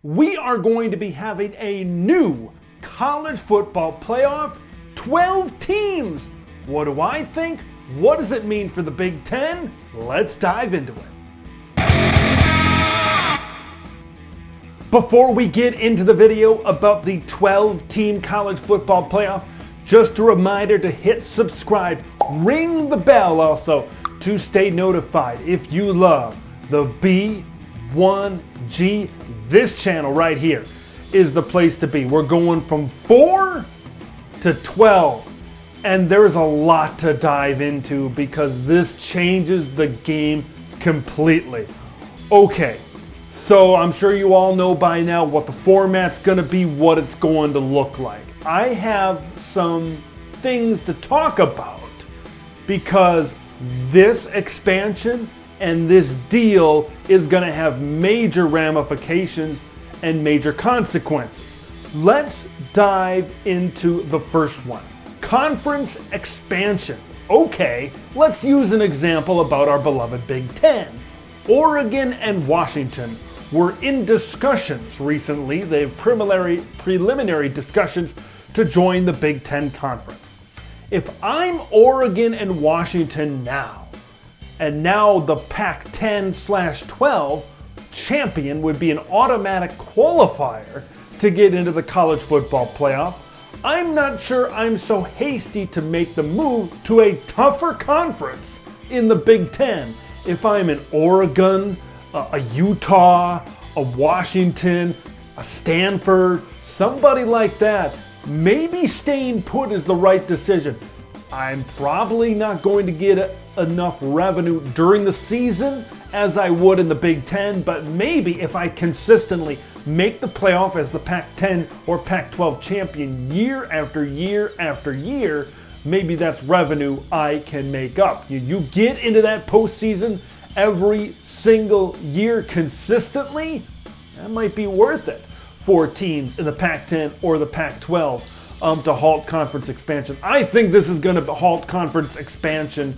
we are going to be having a new college football playoff, 12 teams. What do I think? What does it mean for the Big Ten? Let's dive into it. Before we get into the video about the 12-team college football playoff, just a reminder to hit subscribe, ring the bell also to stay notified if you love the B1G. This channel right here is the place to be. We're going from 4 to 12, and there's a lot to dive into because this changes the game completely. Okay, so I'm sure you all know by now what the format's going to be, what it's going to look like. I have some things to talk about because this expansion and this deal is going to have major ramifications and major consequences. Let's dive into the first one. Conference expansion. Okay, let's use an example about our beloved Big Ten. Oregon and Washington were in discussions recently. They have preliminary discussions to join the Big Ten Conference. If I'm Oregon and Washington now, and now the Pac-10/12 champion would be an automatic qualifier to get into the college football playoff, I'm not sure I'm so hasty to make the move to a tougher conference in the Big Ten. If I'm in Oregon, a Utah, a Washington, a Stanford, somebody like that, maybe staying put is the right decision. I'm probably not going to get enough revenue during the season as I would in the Big Ten, but maybe if I consistently make the playoff as the Pac-10 or Pac-12 champion year after year after year, maybe that's revenue I can make up. You get into that postseason every single year consistently, that might be worth it for teams in the Pac-10 or the Pac-12 to halt conference expansion. I think this is going to halt conference expansion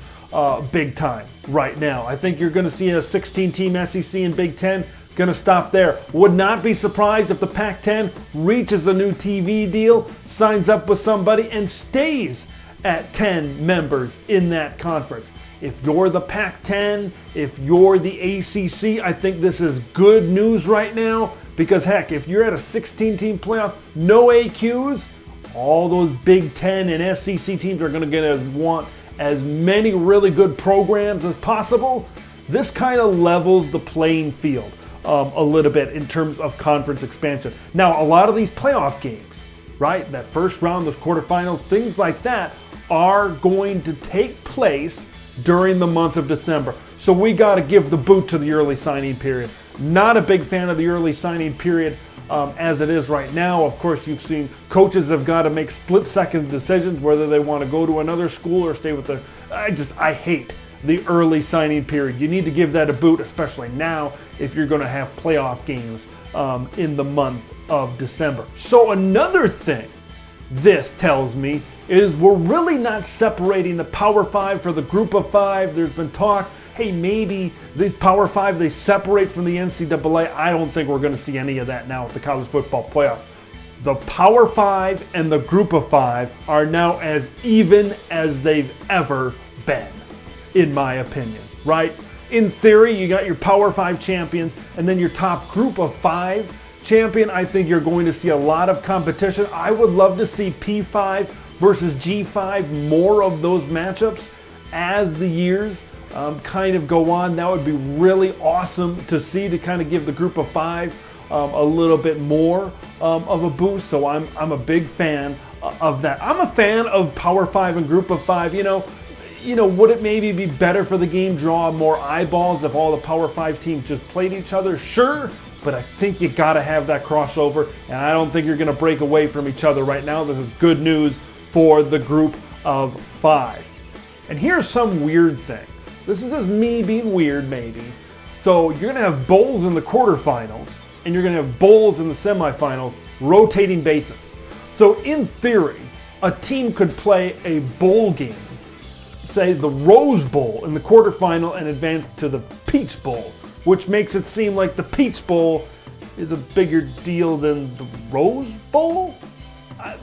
big time right now. I think you're going to see a 16-team SEC and Big Ten going to stop there. Would not be surprised if the Pac-10 reaches a new TV deal, signs up with somebody, and stays at 10 members in that conference. If you're the Pac-10, if you're the ACC, I think this is good news right now because, heck, if you're at a 16-team playoff, no AQs, all those Big Ten and SEC teams are going to want as many really good programs as possible. This kind of levels the playing field a little bit in terms of conference expansion. Now, a lot of these playoff games, right, that first round, those quarterfinals, things like that, are going to take place during the month of December. So we got to give the boot to the early signing period. Not a big fan of the early signing period as it is right now. Of course, you've seen coaches have got to make split-second decisions whether they want to go to another school or stay with the... I hate the early signing period. You need to give that a boot, especially now if you're going to have playoff games in the month of December. So another thing this tells me is we're really not separating the Power 5 for the Group of 5. There's been talk, hey, maybe these Power 5, they separate from the NCAA. I don't think we're going to see any of that now at the college football playoff. The Power 5 and the Group of 5 are now as even as they've ever been, in my opinion, right? In theory, you got your Power 5 champions and then your top Group of 5 champion. I think you're going to see a lot of competition. I would love to see P5 versus G5, more of those matchups as the years kind of go on. That would be really awesome to see, to kind of give the Group of 5 a little bit more of a boost. So I'm a big fan of that. I'm a fan of Power 5 and Group of 5. You know, would it maybe be better for the game, draw more eyeballs if all the Power 5 teams just played each other? Sure. But I think you got to have that crossover, and I don't think you're going to break away from each other right now. This is good news for the Group of 5. And here's some weird things. This is just me being weird, maybe. So you're going to have bowls in the quarterfinals, and you're going to have bowls in the semifinals, rotating basis. So in theory, a team could play a bowl game, say the Rose Bowl in the quarterfinal, and advance to the Peach Bowl, which makes it seem like the Peach Bowl is a bigger deal than the Rose Bowl?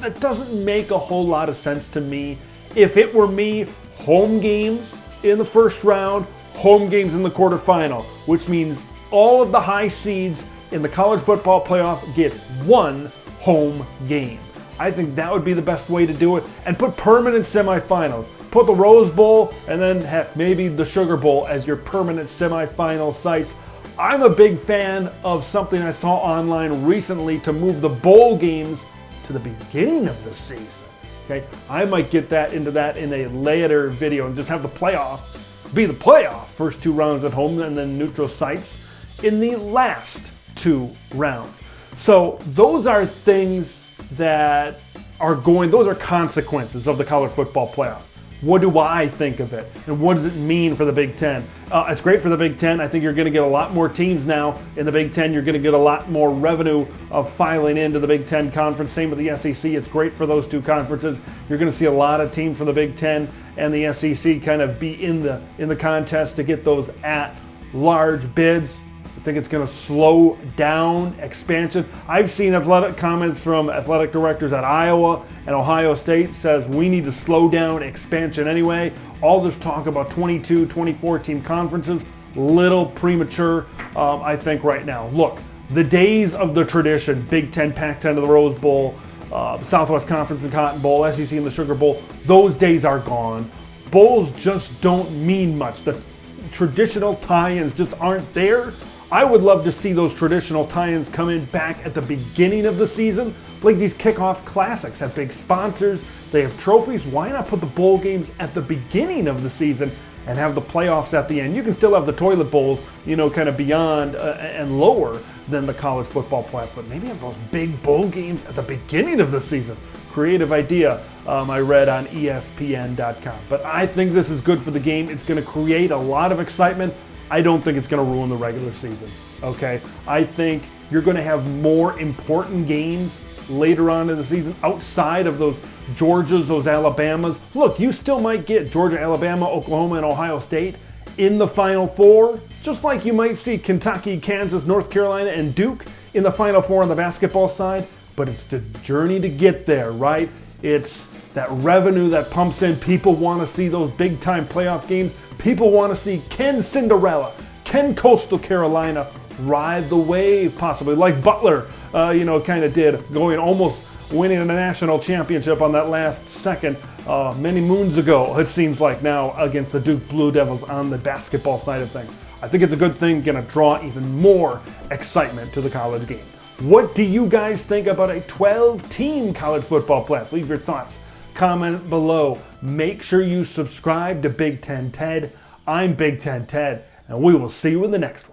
That doesn't make a whole lot of sense to me. If it were me, home games in the first round, home games in the quarterfinal, which means all of the high seeds in the college football playoff get one home game. I think that would be the best way to do it, and put permanent semifinals. Put the Rose Bowl and then heck, maybe the Sugar Bowl as your permanent semifinal sites. I'm a big fan of something I saw online recently to move the bowl games to the beginning of the season. Okay, I might get into that in a later video and just have the playoff be the playoff. First two rounds at home and then neutral sites in the last two rounds. So those are things that those are consequences of the college football playoff. What do I think of it? And what does it mean for the Big Ten? It's great for the Big Ten. I think you're going to get a lot more teams now in the Big Ten. You're going to get a lot more revenue of filing into the Big Ten conference. Same with the SEC. It's great for those two conferences. You're going to see a lot of teams from the Big Ten and the SEC kind of be in the contest to get those at-large bids. I think it's going to slow down expansion. I've seen athletic comments from athletic directors at Iowa and Ohio State says we need to slow down expansion anyway. All this talk about 22, 24 team conferences, little premature, I think right now. Look, the days of the tradition, Big Ten, Pac-10 to the Rose Bowl, Southwest Conference and Cotton Bowl, SEC and the Sugar Bowl, those days are gone. Bowls just don't mean much. The traditional tie-ins just aren't there. I would love to see those traditional tie-ins come in back at the beginning of the season, like these kickoff classics have big sponsors, they have trophies. Why not put the bowl games at the beginning of the season and have the playoffs at the end? You can still have the toilet bowls, kind of beyond and lower than the college football playoff, but maybe have those big bowl games at the beginning of the season. Creative idea I read on ESPN.com. But I think this is good for the game. It's going to create a lot of excitement. I don't think it's going to ruin the regular season, okay? I think you're going to have more important games later on in the season outside of those Georgias, those Alabamas. Look, you still might get Georgia, Alabama, Oklahoma, and Ohio State in the Final Four, just like you might see Kentucky, Kansas, North Carolina, and Duke in the Final Four on the basketball side. But it's the journey to get there, right? It's that revenue that pumps in. People want to see those big-time playoff games. People want to see Ken Cinderella, Ken Coastal Carolina ride the wave, possibly like Butler, kind of did, almost winning a national championship on that last second many moons ago, it seems like now, against the Duke Blue Devils on the basketball side of things. I think it's a good thing, going to draw even more excitement to the college game. What do you guys think about a 12-team college football playoff? Leave your thoughts. Comment below. Make sure you subscribe to Big Ten Ted. I'm Big Ten Ted, and we will see you in the next one.